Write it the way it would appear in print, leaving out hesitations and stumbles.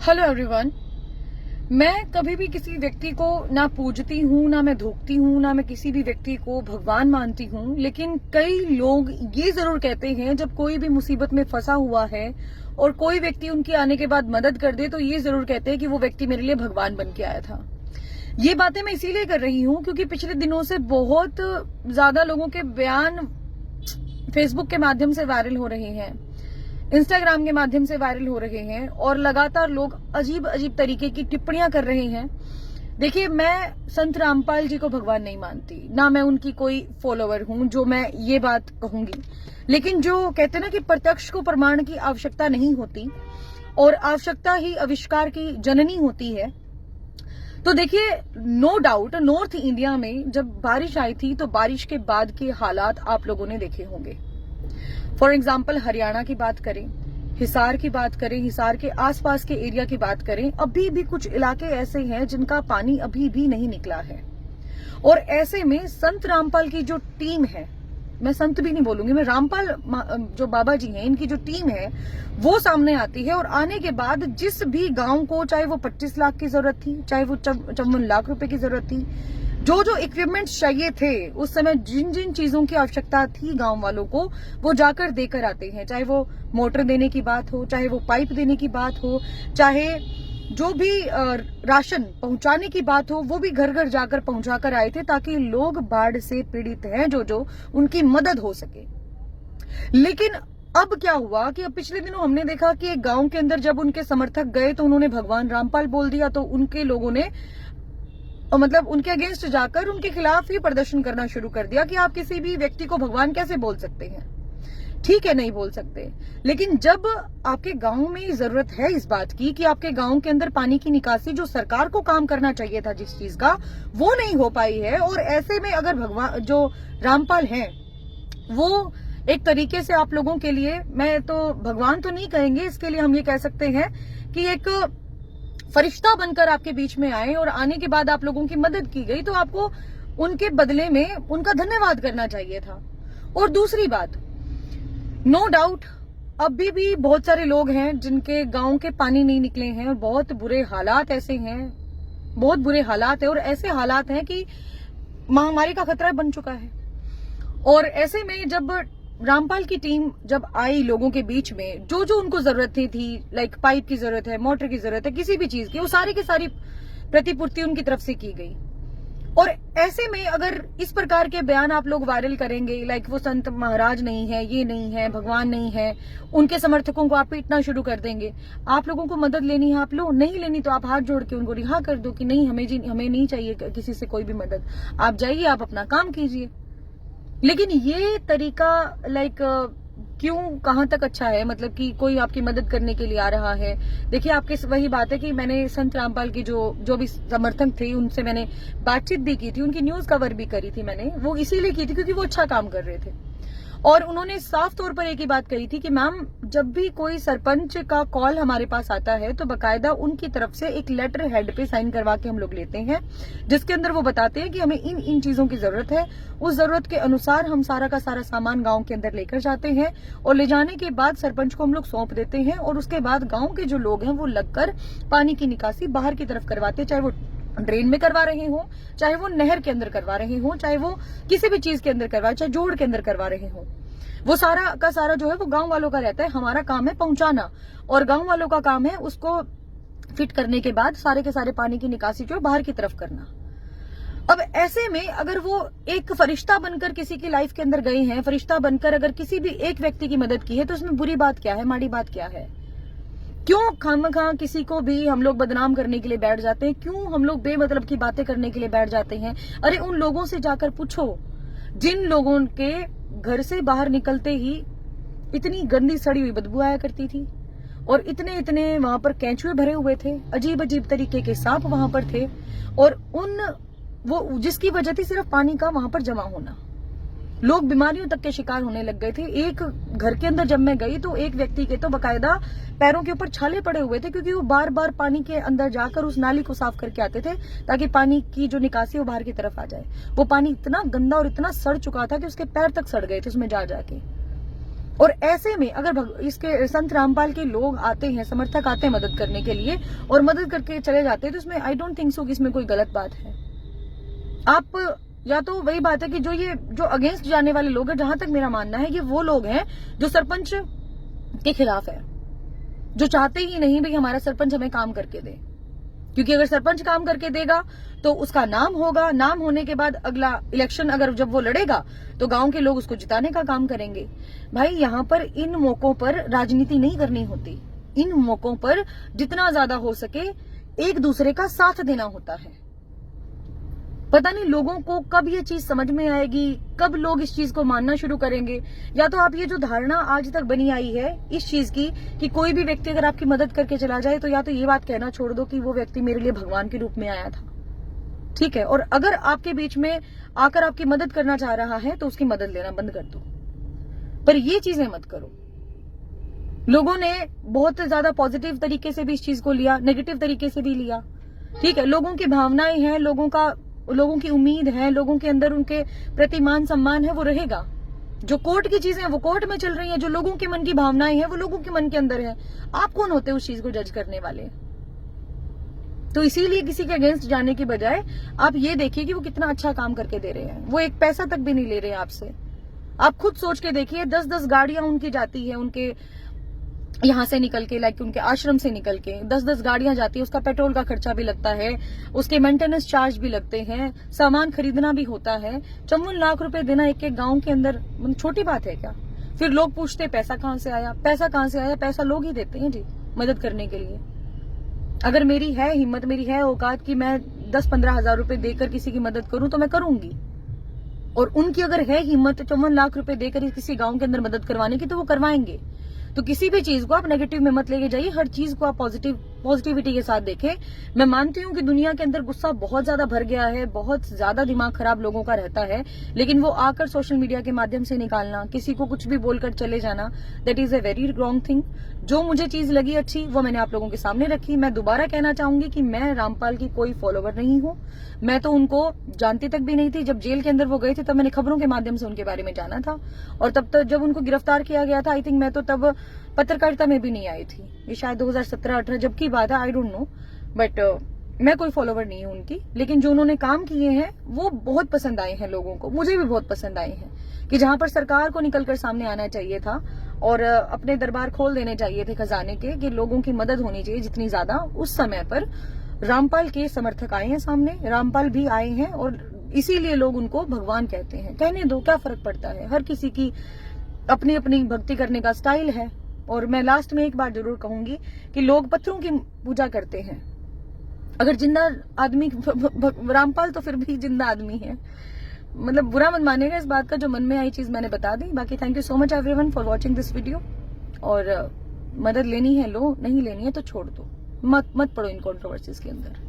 Hello everyone. मैं कभी भी किसी व्यक्ति को ना पूजती हूँ, ना मैं धोखती हूँ, ना मैं किसी भी व्यक्ति को भगवान मानती हूँ। लेकिन कई लोग ये जरूर कहते हैं जब कोई भी मुसीबत में फंसा हुआ है और कोई व्यक्ति उनकी आने के बाद मदद कर दे तो ये जरूर कहते हैं कि वो व्यक्ति मेरे लिए भगवान बन के आया था। ये बातें मैं इसीलिए कर रही हूँ क्योंकि पिछले दिनों से बहुत ज्यादा लोगों के बयान फेसबुक के माध्यम से वायरल हो रहे हैं, इंस्टाग्राम के माध्यम से वायरल हो रहे हैं और लगातार लोग अजीब अजीब तरीके की टिप्पणियां कर रहे हैं। देखिए, मैं संत रामपाल जी को भगवान नहीं मानती, ना मैं उनकी कोई फॉलोअर हूं जो मैं ये बात कहूंगी। लेकिन जो कहते हैं ना कि प्रत्यक्ष को प्रमाण की आवश्यकता नहीं होती और आवश्यकता ही आविष्कार की जननी होती है। तो देखिए, नो डाउट नॉर्थ इंडिया में जब बारिश आई थी तो बारिश के बाद के हालात आप लोगों ने देखे होंगे। फॉर एग्जाम्पल हरियाणा की बात करें, हिसार की बात करें, हिसार के आसपास के एरिया की बात करें, अभी भी कुछ इलाके ऐसे हैं जिनका पानी अभी भी नहीं निकला है। और ऐसे में संत रामपाल की जो टीम है, मैं संत भी नहीं बोलूंगी, मैं रामपाल जो बाबा जी हैं, इनकी जो टीम है वो सामने आती है और आने के बाद जिस भी गांव को, चाहे वो 25 लाख की जरूरत थी, चाहे वो 54 लाख रुपए की जरूरत थी, जो जो इक्विपमेंट्स चाहिए थे उस समय, जिन जिन चीजों की आवश्यकता थी गांव वालों को, वो जाकर देकर आते हैं। चाहे वो मोटर देने की बात हो, चाहे वो पाइप देने की बात हो, चाहे जो भी राशन पहुंचाने की बात हो, वो भी घर घर जाकर पहुंचाकर आए थे ताकि लोग बाढ़ से पीड़ित हैं जो उनकी मदद हो सके। लेकिन अब क्या हुआ कि अब पिछले दिनों हमने देखा कि एक गांव के अंदर जब उनके समर्थक गए तो उन्होंने भगवान रामपाल बोल दिया, तो उनके लोगों ने मतलब उनके अगेंस्ट जाकर उनके खिलाफ ही प्रदर्शन करना शुरू कर दिया कि आप किसी भी व्यक्ति को भगवान कैसे बोल सकते हैं। ठीक है, नहीं बोल सकते, लेकिन जब आपके गांव में जरूरत है इस बात की कि आपके गांव के अंदर पानी की निकासी, जो सरकार को काम करना चाहिए था जिस चीज का, वो नहीं हो पाई है। और ऐसे में अगर भगवान जो रामपाल हैं वो एक तरीके से आप लोगों के लिए, मैं तो भगवान तो नहीं कहेंगे, इसके लिए हम ये कह सकते हैं कि एक फरिश्ता बनकर आपके बीच में आए और आने के बाद आप लोगों की मदद की गई, तो आपको उनके बदले में उनका धन्यवाद करना चाहिए था। और दूसरी बात, नो डाउट अभी भी बहुत सारे लोग हैं जिनके गांव के पानी नहीं निकले हैं और बहुत बुरे हालात ऐसे हैं, बहुत बुरे हालात है और ऐसे हालात हैं कि महामारी का खतरा बन चुका है। और ऐसे में जब रामपाल की टीम जब आई लोगों के बीच में, जो जो उनको जरूरत थी, लाइक पाइप की जरूरत है, मोटर की जरूरत है, किसी भी चीज की, वो सारी की सारी प्रतिपूर्ति उनकी तरफ से की गई। और ऐसे में अगर इस प्रकार के बयान आप लोग वायरल करेंगे, लाइक वो संत महाराज नहीं है, ये नहीं है, भगवान नहीं है, उनके समर्थकों को आप पीटना शुरू कर देंगे। आप लोगों को मदद लेनी है, आप लो, नहीं लेनी तो आप हाथ जोड़ के उनको रिहा कर दो कि नहीं, हमें नहीं चाहिए किसी से कोई भी मदद, आप जाइए, आप अपना काम कीजिए। लेकिन ये तरीका लाइक क्यों, कहां तक अच्छा है? मतलब कि कोई आपकी मदद करने के लिए आ रहा है। देखिए, आपके वही बात है कि मैंने संत रामपाल की जो भी समर्थक थे उनसे मैंने बातचीत भी की थी, उनकी न्यूज कवर भी करी थी मैंने, वो इसीलिए की थी क्योंकि वो अच्छा काम कर रहे थे। और उन्होंने साफ तौर पर एक ही बात कही थी कि मैम, जब भी कोई सरपंच का कॉल हमारे पास आता है तो बकायदा उनकी तरफ से एक लेटर हेड पे साइन करवा के हम लोग लेते हैं, जिसके अंदर वो बताते हैं कि हमें इन इन चीजों की जरूरत है। उस जरूरत के अनुसार हम सारा का सारा सामान गांव के अंदर लेकर जाते हैं और ले जाने के बाद सरपंच को हम लोग सौंप देते हैं और उसके बाद गाँव के जो लोग हैं वो लगकर पानी की निकासी बाहर की तरफ करवाते हैं, चाहे वो ड्रेन में करवा रहे हो, चाहे वो नहर के अंदर करवा रहे हो, चाहे वो किसी भी चीज के अंदर करवा, चाहे जोड़ के अंदर करवा रहे हो। वो सारा का सारा जो है वो गांव वालों का रहता है। हमारा काम है पहुंचाना और गांव वालों का काम है उसको फिट करने के बाद सारे के सारे पानी की निकासी जो है बाहर की तरफ करना। अब ऐसे में अगर वो एक फरिश्ता बनकर किसी की लाइफ के अंदर गए हैं, फरिश्ता बनकर अगर किसी भी एक व्यक्ति की मदद की है, तो उसमें बुरी बात क्या है, माड़ी बात क्या है? क्यों खामखा किसी को भी हम लोग बदनाम करने के लिए बैठ जाते हैं? क्यों हम लोग बेमतलब की बातें करने के लिए बैठ जाते हैं? अरे उन लोगों से जाकर पूछो जिन लोगों के घर से बाहर निकलते ही इतनी गंदी सड़ी हुई बदबू आया करती थी और इतने इतने वहां पर केंचुए भरे हुए थे, अजीब अजीब तरीके के सांप वहां पर थे, और वो जिसकी वजह थी सिर्फ पानी का वहां पर जमा होना। लोग बीमारियों तक के शिकार होने लग गए थे। एक घर के अंदर जब मैं गई तो एक व्यक्ति के तो बकायदा पैरों के ऊपर छाले पड़े हुए थे क्योंकि वो बार बार पानी के अंदर जाकर उस नाली को साफ करके आते थे ताकि पानी की जो निकासी वो बाहर की तरफ आ जाए। वो पानी इतना गंदा और इतना सड़ चुका था कि उसके पैर तक सड़ गए थे उसमें जा जाके। और ऐसे में अगर इसके संत रामपाल के लोग आते हैं, समर्थक आते हैं मदद करने के लिए और मदद करके चले जाते हैं, तो इसमें आई डोंट थिंक सो कि इसमें कोई गलत बात है। आप या तो वही बात है कि जो अगेंस्ट जाने वाले लोग हैं, जहां तक मेरा मानना है, ये वो लोग हैं जो सरपंच के खिलाफ है, जो चाहते ही नहीं भाई हमारा सरपंच हमें काम करके दे, क्योंकि अगर सरपंच काम करके देगा तो उसका नाम होगा, नाम होने के बाद अगला इलेक्शन अगर जब वो लड़ेगा तो गांव के लोग उसको जिताने का काम करेंगे। भाई यहाँ पर इन मौकों पर राजनीति नहीं करनी होती, इन मौकों पर जितना ज्यादा हो सके एक दूसरे का साथ देना होता है। पता नहीं लोगों को कब ये चीज समझ में आएगी, कब लोग इस चीज को मानना शुरू करेंगे। या तो आप ये जो धारणा आज तक बनी आई है इस चीज की कि कोई भी व्यक्ति अगर आपकी मदद करके चला जाए तो या तो ये बात कहना छोड़ दो कि वो व्यक्ति मेरे लिए भगवान के रूप में आया था, ठीक है, और अगर आपके बीच में आकर आपकी मदद करना चाह रहा है तो उसकी मदद लेना बंद कर दो, पर ये चीजें मत करो। लोगों ने बहुत ज्यादा पॉजिटिव तरीके से भी इस चीज को लिया, नेगेटिव तरीके से भी लिया, ठीक है। लोगों की भावनाएं हैं, लोगों की उम्मीद है, लोगों के अंदर उनके प्रति मान सम्मान है, वो रहेगा। जो कोर्ट की चीजें हैं वो कोर्ट में चल रही हैं, जो लोगों के मन की भावनाएं हैं वो लोगों के मन के अंदर है। आप कौन होते हैं उस चीज को जज करने वाले? तो इसीलिए किसी के अगेंस्ट जाने की बजाय आप ये देखिए कि वो कितना अच्छा काम करके दे रहे हैं, वो एक पैसा तक भी नहीं ले रहे हैं आपसे। आप खुद सोच के देखिए, 10-10 गाड़ियां उनकी जाती है, उनके यहाँ से निकल के, लाइक उनके आश्रम से निकल के 10-10 गाड़ियां जाती है, उसका पेट्रोल का खर्चा भी लगता है, उसके मेंटेनेंस चार्ज भी लगते हैं, सामान खरीदना भी होता है। 54 लाख रुपए देना एक एक गांव के अंदर छोटी बात है क्या? फिर लोग पूछते पैसा कहां से आया, पैसा कहां से आया? पैसा लोग ही देते हैं जी मदद करने के लिए। अगर मेरी है हिम्मत, मेरी है औकात कि मैं 10-15 हजार रुपए देकर किसी की मदद करूं तो मैं करूंगी, और उनकी अगर है हिम्मत 54 लाख रुपए देकर किसी गांव के अंदर मदद करवाने की तो वो करवाएंगे। तो किसी भी चीज को आप नेगेटिव में मत लेके जाइए, हर चीज को आप पॉजिटिविटी के साथ देखें। मैं मानती हूँ कि दुनिया के अंदर गुस्सा बहुत ज्यादा भर गया है, बहुत ज्यादा दिमाग खराब लोगों का रहता है, लेकिन वो आकर सोशल मीडिया के माध्यम से निकालना, किसी को कुछ भी बोलकर चले जाना, that is a very wrong thing. जो मुझे चीज लगी अच्छी वो मैंने आप लोगों के सामने रखी। मैं दोबारा कहना चाहूंगी कि मैं रामपाल की कोई फॉलोवर नहीं हूँ, मैं तो उनको जानती तक भी नहीं थी। जब जेल के अंदर वो गए थे तब मैंने खबरों के माध्यम से उनके बारे में जाना था, और तब तक जब उनको गिरफ्तार किया गया था आई थिंक मैं तो तब पत्रकारिता में भी नहीं आई थी, ये शायद 2017-18 जब की बात है, आई डोंट नो, बट मैं कोई फॉलोवर नहीं हूं उनकी। लेकिन जो उन्होंने काम किए हैं वो बहुत पसंद आए हैं लोगों को, मुझे भी बहुत पसंद आए हैं, कि जहां पर सरकार को निकलकर सामने आना चाहिए था और अपने दरबार खोल देने चाहिए थे खजाने के, कि लोगों की मदद होनी चाहिए जितनी ज्यादा। उस समय पर रामपाल के समर्थक आए हैं सामने, रामपाल भी आए हैं, और इसीलिए लोग उनको भगवान कहते हैं। कहने दो, क्या फर्क पड़ता है, हर किसी की अपनी अपनी भक्ति करने का स्टाइल है। और मैं लास्ट में एक बात जरूर कहूंगी कि लोग पत्थरों की पूजा करते हैं, अगर जिंदा आदमी रामपाल तो फिर भी जिंदा आदमी है। मतलब बुरा मत मानेगा इस बात का, जो मन में आई चीज मैंने बता दी। बाकी thank you so much everyone for watching this video. और मदद लेनी है लो, नहीं लेनी है तो छोड़ दो, मत पड़ो इन कंट्रोवर्सीज के अंदर।